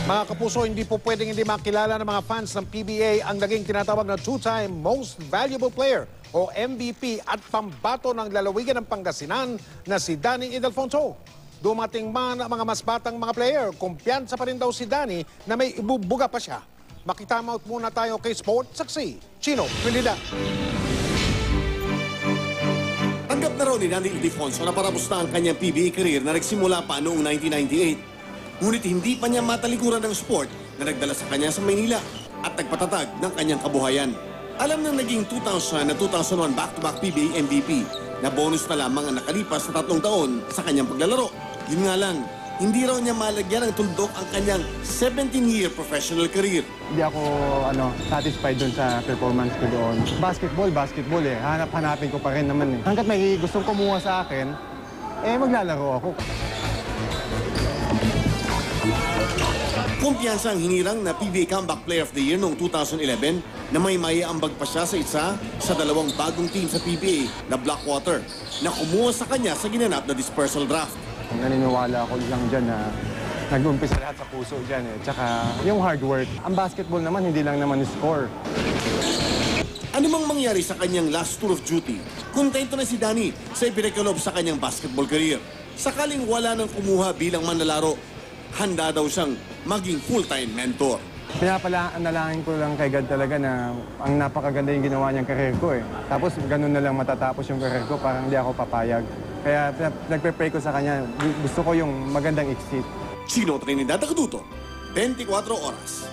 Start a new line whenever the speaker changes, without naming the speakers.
Mga kapuso, hindi po pwedeng hindi makilala ng mga fans ng PBA ang naging tinatawag na two-time Most Valuable Player o MVP at pambato ng lalawigan ng Pangasinan na si Danny Ildefonso. Dumating man ang mga mas batang mga player, kumpiyansa pa rin daw si Danny na may ibubuga pa siya. Makitama muna tayo kay Sport Saksi, Chino Trinidad.
Tanggap na raw ni Danny Ildefonso na parapos na ang kanyang PBA career na nagsimula pa noong 1998. Ngunit hindi pa niya matalikuran ng sport na nagdala sa kanya sa Maynila at nagpatatag ng kanyang kabuhayan. Alam ng naging 2000 na 2001 back-to-back PBA MVP na bonus na lamang ang nakalipas na 3 taon sa kanyang paglalaro. Yun nga lang, hindi raw niya malagyan ng tuldok ang kanyang 17-year professional career.
Hindi ako satisfied doon sa performance ko doon. Basketball eh. Hanap-hanapin ko pa rin naman eh. Hanggat may gustong kumuha sa akin, maglalaro ako.
Kumpiyansa ang hinirang na PBA Comeback Player of the Year noong 2011 na may maiambag pa siya sa isa sa 2 bagong team sa PBA na Blackwater na kumuha sa kanya sa ginanap na dispersal draft.
Naniniwala ako lang dyan na nag-umpisa lahat sa puso dyan eh. Tsaka yung hard work. Ang basketball naman, hindi lang naman score.
Ano mang mangyari sa kanyang last tour of duty, kontento na si Danny sa ipinagkaloob sa kanyang basketball career. Sakaling wala nang kumuha bilang manlalaro, handa daw siyang maging full-time mentor.
Pinapanalangin ko lang kay God talaga na ang napakaganda yung ginawa niyang karir ko eh. Tapos ganun na lang matatapos yung karir ko, parang hindi ako papayag. Kaya nagpe-pray ko sa kanya, gusto ko yung magandang exit.
Chino Trinidad, Nakaduto, 24 Oras.